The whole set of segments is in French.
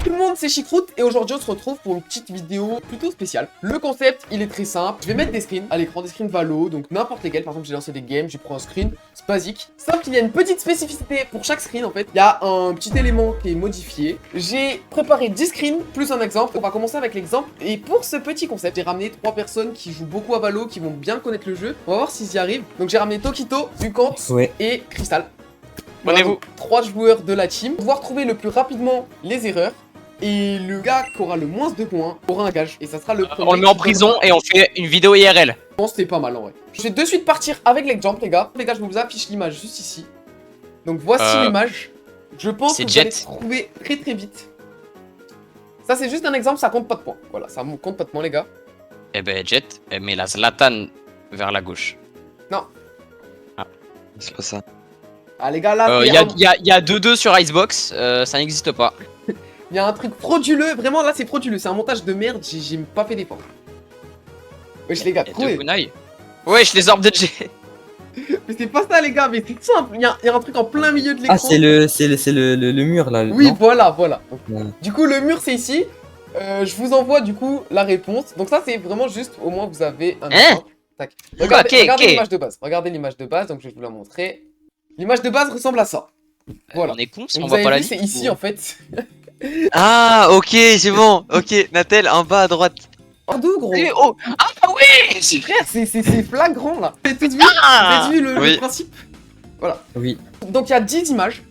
Tout le monde, c'est Chicroute et aujourd'hui on se retrouve pour une petite vidéo plutôt spéciale. Le concept, il est très simple. Je vais mettre des screens à l'écran, des screens Valo, donc n'importe lesquels. Par exemple, j'ai lancé des games, je prends un screen, c'est basique. Sauf qu'il y a une petite spécificité pour chaque screen en fait. Il y a un petit élément qui est modifié. J'ai préparé 10 screens plus un exemple. On va commencer avec l'exemple. Et pour ce petit concept, j'ai ramené 3 personnes qui jouent beaucoup à Valo, qui vont bien connaître le jeu. On va voir s'ils y arrivent. Donc j'ai ramené Tokito, Ducant et Crystal. Abonnez-vous. 3 joueurs de la team. Pouvoir trouver le plus rapidement les erreurs. Et le gars qui aura le moins de points aura un gage. Et ça sera le premier. On le met en prison et on fait une vidéo IRL. Je pense que c'était pas mal en vrai. Je vais de suite partir avec l'exemple, les gars. Les gars, je vous affiche l'image juste ici. Donc voici l'image. Je pense que vous allez trouver très très vite. Ça, c'est juste un exemple, ça compte pas de points. Voilà, ça compte pas de points, les gars. Eh ben, Jet, elle met la Zlatan vers la gauche. Non. Ah. C'est pas ça. Ah, les gars, là. Il y a 2-2 sur Icebox, ça n'existe pas. Il y a un truc frauduleux, vraiment là c'est frauduleux, c'est un montage de merde, j'ai pas fait d'effort. Wesh les gars, trouvez. Wesh les orbes de J. Mais c'est pas ça les gars, mais c'est simple, il y a un truc en plein milieu de l'écran. Ah c'est le mur là. Oui non voilà. Donc, ouais. Du coup le mur c'est ici, je vous envoie du coup la réponse. Donc ça c'est vraiment juste, au moins vous avez un exemple. Tac. Regardez l'image de base, regardez l'image de base, donc je vais vous la montrer. L'image de base ressemble à ça. Voilà. On est con si donc, on voit pas la c'est ici en fait. Ah ok c'est bon. Ok Natel en bas à droite. D'où gros? Oh. Ah oui. Frère, c'est flagrant là. Vous avez tout vu, le principe? Voilà. Oui. Donc il y a 10 images.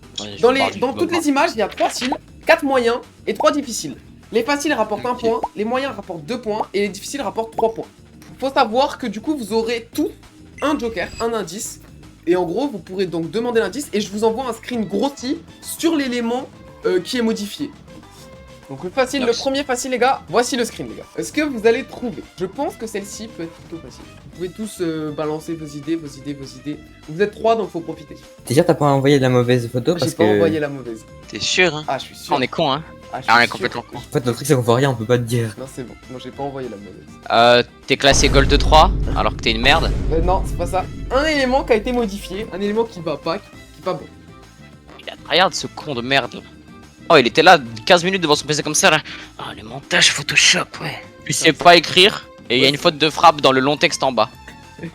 Dans toutes les images, il y a 3 styles, 4 moyens et 3 difficiles. Les faciles rapportent 1 point, les moyens rapportent 2 points et les difficiles rapportent 3 points. Faut savoir que du coup vous aurez tout un joker, un indice. Et en gros vous pourrez donc demander l'indice et je vous envoie un screen grossi sur l'élément qui est modifié. Donc le premier facile les gars, voici le screen les gars. Est-ce que vous allez trouver? Je pense que celle-ci peut être plutôt facile. Vous pouvez tous balancer vos idées. Vous êtes 3 donc faut profiter. T'es sûr t'as pas envoyé de la mauvaise photo parce que... J'ai pas envoyé la mauvaise. T'es sûr hein? Ah je suis sûr. On est con hein. On est complètement con. En fait notre truc c'est qu'on voit rien, on peut pas te dire. Non c'est bon, non j'ai pas envoyé la mauvaise. T'es classé Gold 3 alors que t'es une merde. Non c'est pas ça. Un élément qui a été modifié, un élément qui va pas, qui est pas bon. Regarde ce con de merde. Oh, il était là 15 minutes devant son PC comme ça là. Oh, le montage Photoshop, ouais. Tu sais pas écrire et il y a une faute de frappe dans le long texte en bas. Non,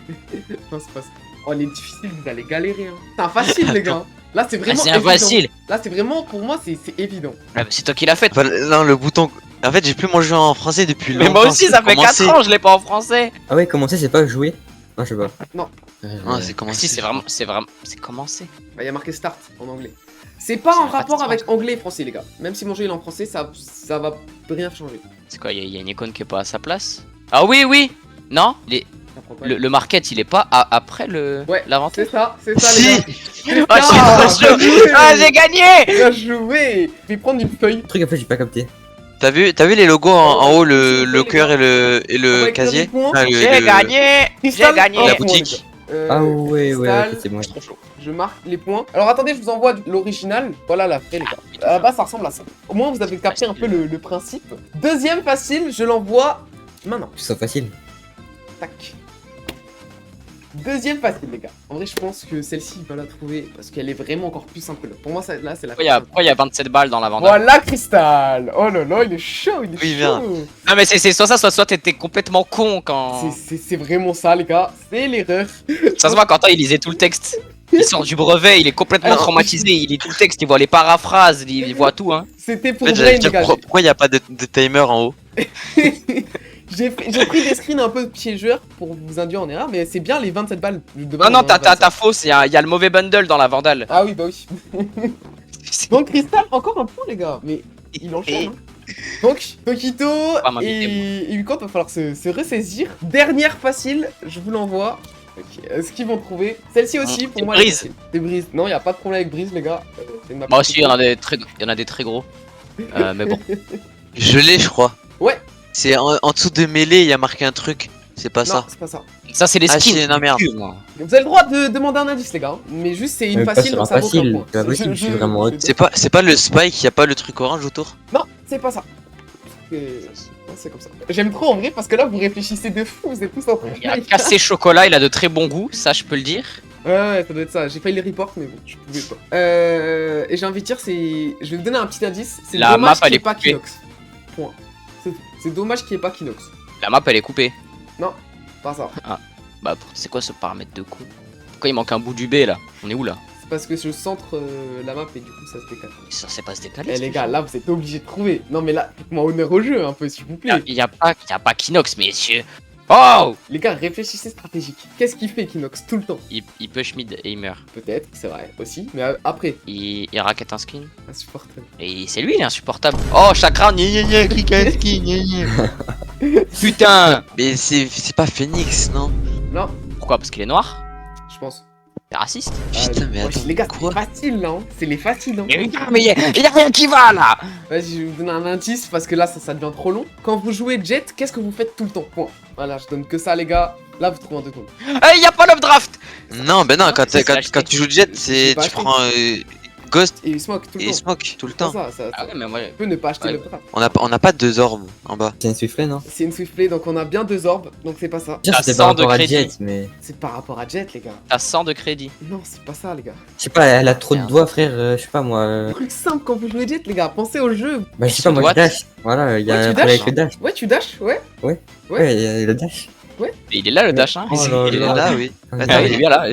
c'est pas ça. Oh, les difficiles, vous allez galérer. Hein. C'est un facile, les gars. Là, c'est vraiment. C'est un facile. Là, c'est vraiment, pour moi, c'est évident. Ah, bah, c'est toi qui l'as fait. Enfin, non, le bouton. En fait, j'ai plus mon jeu en français depuis longtemps. Mais moi aussi, ça fait 4 ans, je l'ai pas en français. Ah ouais, commencer, c'est pas jouer? Non, je sais pas. Non. C'est commencer. Si, c'est commencé. Bah, il y a marqué start en anglais. C'est pas en rapport avec anglais et français, les gars. Même si mon jeu il est en français, ça va rien changer. C'est quoi, il y a une icône qui est pas à sa place? Ah oui. Non, le market, il est pas après l'inventaire. C'est ça, les gars. Oh, je suis trop chaud. Ah, j'ai gagné. Bien joué. Je vais prendre une feuille. Le truc, en fait, j'ai pas capté. T'as vu les logos en haut, le cœur et le casier? J'ai gagné. La boutique. Ah ouais, c'est moi. Je marque les points. Alors attendez, je vous envoie l'original. Voilà la vraie, les gars. À la base, ça ressemble à ça. Au moins, vous avez capté un peu le principe. Deuxième facile, je l'envoie maintenant. C'est facile. Tac. Deuxième facile, les gars. En vrai, je pense que celle-ci, il va la trouver parce qu'elle est vraiment encore plus simple. Pour moi, là, c'est la. Pourquoi il y a 27 balles dans la Vandale? Voilà, Cristal. Oh là là, il est chaud, il est chaud. Viens. Non, mais c'est soit ça, soit t'étais complètement con quand. C'est vraiment ça, les gars. C'est l'erreur. Ça se voit, Quentin, il lisait tout le texte. Il sort du brevet, il est complètement traumatisé, il lit tout le texte, il voit les paraphrases, il voit tout, hein. C'était pour Brain, les gars. Pourquoi il n'y a pas de timer en haut? J'ai pris des screens un peu piégeurs pour vous induire en erreur, mais c'est bien les 27 balles de base. Non, t'as fausse, il y a le mauvais bundle dans la Vandale. Ah oui, bah oui. Donc Crystal, encore un point, les gars, mais il enchaîne. Hein. Donc, Tokito et Ucant, va falloir se ressaisir. Dernière facile, je vous l'envoie. Ok, est-ce qu'ils vont trouver? Celle-ci aussi, pour moi, Brise. Des Brise. Non, y a pas de problème avec Brise, les gars. Moi aussi, il y en a des très gros. Mais bon. Je l'ai, je crois. Ouais. C'est en dessous de mêlée, il y a marqué un truc. C'est pas ça. Non, c'est pas ça. Ça, c'est les skins. Non, merde. Vous avez le droit de demander un indice, les gars. Mais juste, c'est une facile, donc ça vaut un point. C'est possible, je suis vraiment haute. C'est pas le spike, y a pas le truc orange autour? Non, c'est pas ça. C'est comme ça. J'aime trop en vrai parce que là vous réfléchissez de fou, vous êtes tous en train de... Il a cassé chocolat, il a de très bon goût, ça je peux le dire. Ouais, ça doit être ça. J'ai failli les report, mais bon, je pouvais pas. Et j'ai envie de dire, c'est. Je vais vous donner un petit indice. C'est La dommage map, qu'il elle n'y ait est pas coupée. Kinox. Point. C'est tout. C'est dommage qu'il n'y ait pas Kinox. La map elle est coupée. Pas ça. Bah c'est quoi ce paramètre de coup? Pourquoi il manque un bout du B là? On est où là? C'est parce que je centre la map et du coup ça se décale. Ça sait pas se décaler. Eh les gars, là vous êtes obligés de trouver. Non mais là, faites-moi honneur au jeu un peu s'il vous plaît. y a pas Kinox, messieurs. Oh! Les gars, réfléchissez stratégique. Qu'est-ce qu'il fait Kinox tout le temps? Il push mid et il meurt. Peut-être, c'est vrai aussi. Mais après, Il racket un skin. insupportable. Et c'est lui, il est insupportable. Oh, chakra, gna gna gna, click un skin, gna gna. Putain! Mais c'est pas Phoenix, non? Non, Pourquoi? Parce qu'il est noir? je pense. T'es raciste? Putain, mais wesh, attends, les gars, quoi? c'est facile là. Hein. C'est les faciles. Hein. Mais y a rien qui va là! Vas-y, je vais vous donner un indice parce que là, ça devient trop long. Quand vous jouez Jet, qu'est-ce que vous faites tout le temps? Point. Voilà, je donne que ça, les gars. Là, vous trouvez en 2 secondes. Eh, y a pas l'updraft! Non, ben non, quand c'est acheté. quand tu joues Jet, J'ai pas tu acheté. prends Ghost Et Smoke tout le et temps. Smoke tout le C'est temps. ça, Ah ouais, mais moi. Tu peux ne pas acheter Ouais. le draft. On a pas 2 orbes en bas. C'est une Swiftplay, non? C'est une Swiftplay, donc on a bien 2 orbes, donc c'est pas ça. Tiens, T'as c'était 100 par de rapport à crédit. Jet, mais. C'est par rapport à Jet, les gars. T'as 100 de crédit. Non, c'est pas ça, les gars. Je sais pas, elle a trop de Merde. doigts, frère. Je sais pas moi. Truc simple quand vous jouez Jet, les gars. Pensez au jeu. Bah, je sais pas, moi, What? je dash. Voilà, il y a Ouais, tu un problème dash avec le dash. Ouais, tu dash, ouais. Ouais. Ouais, il y a le dash. Et il est là le dash, hein? Oh là Il est là. là, oui. Ah, Attends, Ah, il est bien là.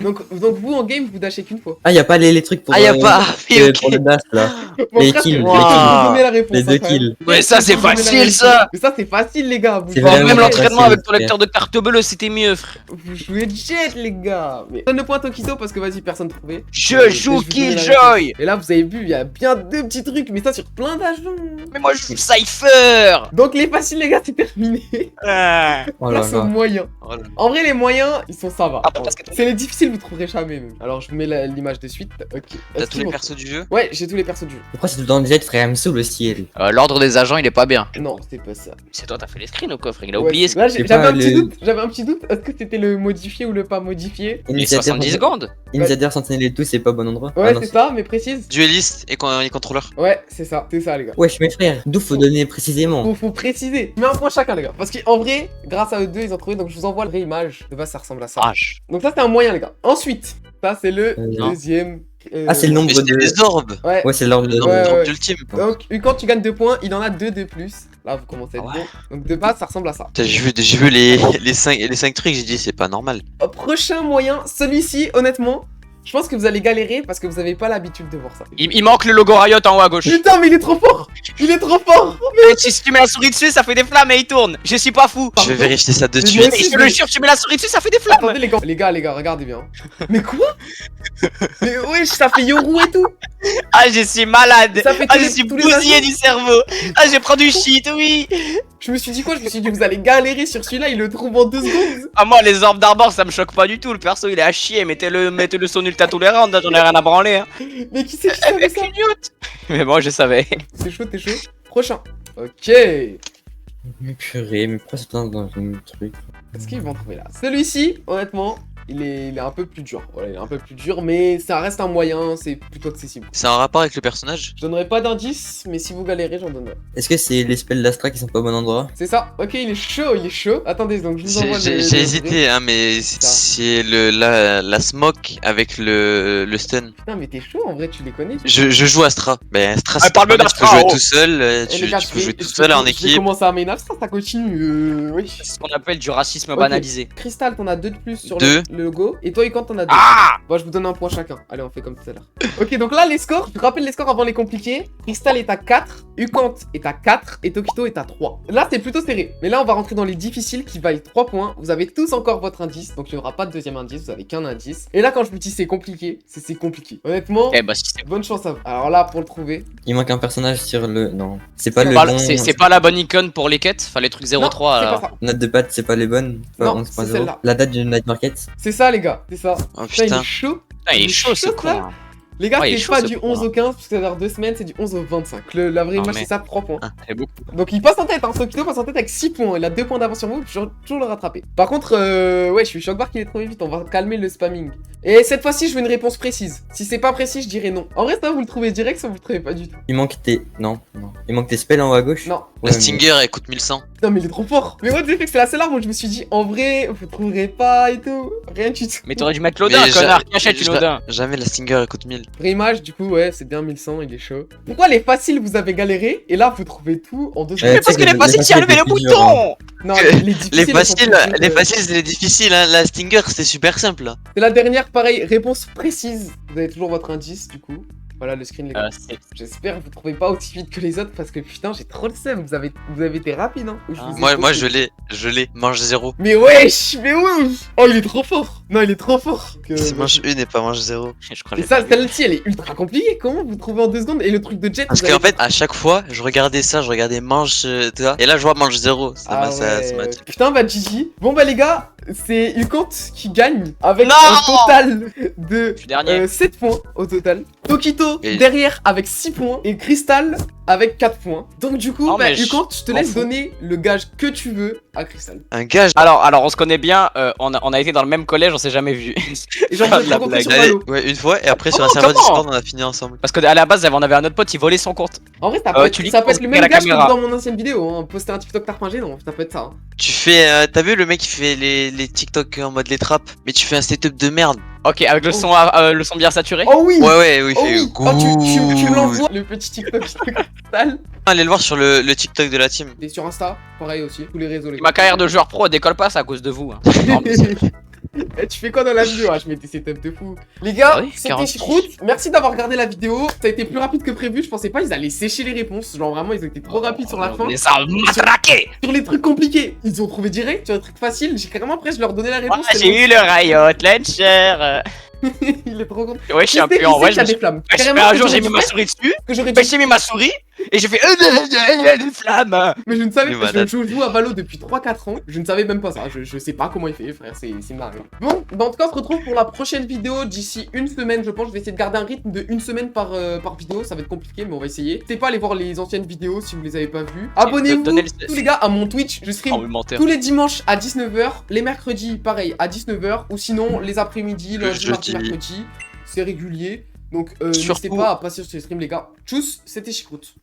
Donc vous en game, vous dashez qu'une fois. Ah, y a pas les trucs pour. Ah, y'a pas. Oui, ok. Pour le dash là. Mon Les frère, kills, c'est- les vous kills. donnez la réponse. Les hein, 2 quand même. kills. Ouais, ça c'est Vous donnez la facile réponse. ça! Mais ça, c'est facile, les gars. Vous C'est jouez- vraiment Même l'entraînement facile, avec ton lecteur de carte bleue, c'était mieux, frère. Vous jouez Jet, les gars. Mais donne le point à Tokito parce que vas-y, personne trouvait. Je joue vous donner la Killjoy! réponse. Et là, vous avez vu, il y a bien 2 petits trucs, mais ça sur plein d'agents. Mais moi je joue Cypher! Donc les faciles, les gars, c'est terminé. Oh là Place aux là. moyens. Oh là. En vrai, les moyens, ils sont ça va. Ah, parce que- C'est les difficiles, vous trouverez jamais. Même. Alors, je vous mets l'image de suite. Ok. T'as Est-ce tous les qu'ils persos du jeu? vont- Ouais, j'ai tous les persos du jeu. Pourquoi c'est tout le temps Jet, frère? Elle me saoule le ciel. L'ordre des agents il est pas bien. Non, c'est pas ça. C'est toi, t'as fait les screens ou quoi, frère? Il a Ouais, oublié c'est- ce Là, C'est j'avais pas un petit le- doute. J'avais un petit doute. Est-ce que c'était le modifié ou le pas modifié? les 70 secondes. Initiateur, sentinelle et tout, c'est pas au bon endroit. Ouais, Ah non, c'est ça, mais précise. Dueliste et contrôleur. Ouais, c'est ça, les gars. Wesh, mes frères, d'où faut donner précisément? Faut préciser. Mais un point chacun, les gars. Parce qu'en vrai, grâce à eux deux, ils ont trouvé. Donc, je vous envoie la vraie image. De base, ça ressemble à ça. Vache. Donc, ça, c'est un moyen, les gars. Ensuite, ça, c'est le non. deuxième. Ah, c'est le nombre Mais c'est de. des orbes. Ouais. Ouais, c'est l'ordre de. Le Ouais, nombre ouais. d'ultime. Donc, quand tu gagnes 2 points, il en a 2 de plus. Là, vous commencez à être Ouais. bon. Donc, de base, ça ressemble à ça. Putain, j'ai vu les 5 trucs, j'ai dit c'est pas normal. Prochain moyen, celui-ci, honnêtement, je pense que vous allez galérer parce que vous avez pas l'habitude de voir ça. Il manque le logo Riot en haut à gauche. Putain, mais il est trop fort! Il est trop fort! Mais si tu mets la souris dessus, ça fait des flammes et il tourne. Je suis pas fou. Je vais vérifier ça de Mais suite. moi aussi, Et je te le jure, tu mets la souris dessus, ça fait des flammes. Attendez, les gars, regardez bien. Mais quoi? Mais wesh, ça fait Yoru et tout! Ah, je suis malade. Ça fait Ah, tous je les- suis tous les bousillé agents. du cerveau. Ah, je prends du shit, oui. Je me suis dit quoi? Je me suis dit, vous allez galérer sur celui-là, il le trouve en 2 secondes! Ah, moi, les orbes d'arbor, ça me choque pas du tout. Le perso, il est à chier. Mettez-le son ultra tolérant. J'en ai rien à branler. Hein. Mais qui c'est qui savait ça? Clignote. Mais moi, je savais. T'es chaud? Prochain. Ok. Mais purée, mais pourquoi c'est dans un truc? Est-ce qu'ils vont trouver là? Celui-ci, honnêtement, il est un peu plus dur. Voilà, il est un peu plus dur, mais ça reste un moyen, c'est plutôt accessible. C'est en rapport avec le personnage? Je donnerai pas d'indice, mais si vous galérez, j'en donnerai. Est-ce que c'est les spells d'Astra qui sont pas au bon endroit? C'est ça. Ok, il est chaud. Attendez, donc je vous envoie le... J'ai hésité, hein, mais c'est la smoke avec le stun. Putain, mais t'es chaud, en vrai, tu les connais. Je joue Astra. Ben Astra, Ah, c'est parle-le pas mal, tu peux d'Astra, jouer oh. tout seul, Eh, tu les gars, peux jouer tout je seul en vais équipe. commencer à main Astra, ça continue. Oui. C'est ce qu'on appelle du racisme Ok. banalisé. Crystal, t'en as 2 de plus sur Deux. le logo. Et toi, Yukon, t'en as 2. Ah! Bon, je vous donne un point chacun. Allez, on fait comme tout à l'heure. Ok, donc là, les scores. Je te rappelle les scores avant les compliqués. Crystal est à 4, Yukon est à 4 et Tokito est à 3. Là, c'est plutôt serré. Mais là, on va rentrer dans les difficiles qui valent 3 points. Vous avez tous encore votre indice, donc il n'y aura pas de deuxième indice. Vous avez qu'un indice. Et là, quand je vous dis c'est compliqué, c'est compliqué. Honnêtement, Eh bah, si c'est bonne chance à vous. Alors là, pour le trouver. Il manque un personnage sur le. Non. C'est pas le pas, bon. c'est pas la bonne icône pour les quêtes. Enfin, les trucs 0.3. Non, c'est alors. pas ça. Note de patte, c'est pas les bonnes. Pas Non, 11.0. c'est celle-là. La date du night market. C'est ça, les gars. C'est ça. Oh Putain, il putain. est chaud. Putain, il est chaud ce ça. con. hein. Les gars, Ouais, il est c'est chaud, pas ce du point, 11 au 15, parce que dans 2 semaines, c'est du 11 au 25. La vraie Non, image, mais- c'est ça, 3 points. C'est beaucoup. Donc il passe en tête, hein. Sokito passe en tête avec 6 points. Il a 2 points d'avance sur vous, je vais toujours le rattraper. Par contre, ouais, je suis choc-barre qu'il est trop vite. On va calmer le spamming. Et cette fois-ci, je veux une réponse précise. Si c'est pas précis, je dirais non. En vrai, ça, vous le trouvez direct, ça, vous le trouvez pas du tout. Il manque tes. Non, non. Il manque tes spells en haut à gauche. Non. La Stinger, elle coûte 1100. Non, mais il est trop fort. Mais moi, c'est la seule arme où je me suis dit, en vrai, vous trouverez pas et tout. Rien du tout. Mais t'aurais dû mettre l'Odin, Mais connard. Qui achète une ja- Odin? Jamais la Stinger, elle coûte 1000. Vraie image, du coup, ouais, c'est bien 1100, il est chaud. Pourquoi les faciles, vous avez galéré et là, vous trouvez tout en 2 secondes? Mais parce que les- les faciles, les tu as levé le faciles, c'est plus dur, bouton! Non, que les Les difficiles, elles sont faciles, plus les dures. faciles, c'est les difficiles. Hein. La Stinger, c'est super simple. Là. C'est la dernière, pareil, réponse précise. Vous avez toujours votre indice, du coup. Voilà le screen, les gars. J'espère que vous trouvez pas aussi vite que les autres parce que putain, j'ai trop le seum. Vous avez été rapide, hein. Ou je vous ai Moi, posté. je l'ai. Mange 0. Mais wesh, mais wesh. Oh, il est trop fort. Non, il est trop fort. C'est mange 1 et pas mange 0. Je crois Et ça, celle-ci, elle est ultra compliquée. Comment vous trouvez en 2 secondes? Et le truc de Jet, Parce vous qu'en avez- fait, à chaque fois, je regardais ça, je regardais mange, tu vois. Et là, je vois mange 0. Ça Ah m'a ça ouais. m'a dit. Putain, bah GG. Bon bah les gars, c'est Ukant qui gagne avec Non un total de Je suis dernier. 7 points au total. Tokito Et- derrière avec 6 points et Crystal avec 4 points. Donc du coup, Oh, bah, mais je Ukant, je te m'en laisse fous. donner le gage que tu veux à Crystal. Un gage. Alors, on se connaît bien, on a été dans le même collège, on s'est jamais vu. Et genre, Ah, vous êtes la rencontrés sur blague. Valo. Ouais, une fois, et après, sur un Comment serveur comment Discord, on a fini ensemble. Parce qu'à la base, on avait un autre pote, il volait son compte. En vrai, ça Tu lis peut être pour le à la même gage que caméra. dans mon ancienne vidéo. Hein. Poster un TikTok tarpingé, non, ça peut être ça. Hein. Tu fais. T'as vu le mec qui fait les TikTok en mode les trappes? Mais tu fais un setup de merde. Ok, avec le son, le son bien saturé. Oh oui. Ouais, oui, il Oh fait. oui. Oh, tu me l'envoies, le petit TikTok de Crystal. Allez le voir sur le TikTok de la team. Et sur Insta, pareil aussi, tous les réseaux. Les Ma carrière de joueur pro décolle pas, c'est à cause de vous. Hein. Non, mais Eh, tu fais quoi dans la vidéo? Ah, je mets des setups de fou. Les gars, Ah oui, c'était 40. Chicroute. Merci d'avoir regardé la vidéo. Ça a été plus rapide que prévu. Je pensais pas ils allaient sécher les réponses. Genre vraiment, ils ont été trop rapides sur la fin. On est ça matraqué. Sur les trucs compliqués, ils ont trouvé direct. Sur les trucs faciles, j'ai carrément après, je leur donnais la réponse. tellement- J'ai eu le Riot Launcher. Il est trop content. Ouais, je suis un pion. Ouais, je me suis. des flammes. Ouais, Carrément, un que jour, j'aurais j'ai mis dû ma faire, souris dessus. que j'aurais Bah, dû- j'ai mis ma souris et j'ai fait des flammes. Mais je ne savais Il est pas. malade. Je joue à Valo depuis 3-4 ans. Je ne savais même pas ça. Je sais pas comment il fait, frère. C'est marrant. Bon, bah, en tout cas, on se retrouve pour la prochaine vidéo d'ici une semaine, je pense. Je vais essayer de garder un rythme de une semaine par vidéo. Ça va être compliqué, mais on va essayer. N'hésitez pas à aller voir les anciennes vidéos si vous les avez pas vues. Abonnez-vous, donnez le- tous les gars, à mon Twitch. Je stream Oh, mais menteur. tous les dimanches à 19h. Les mercredis, pareil, à 19h. Ou sinon, les après-midi, Le lundi, mardi, jeudi. mercredi. C'est régulier. Donc, n'hésitez Surtout- pas à passer sur ces streams, les gars. Tchuss, c'était Chicroute.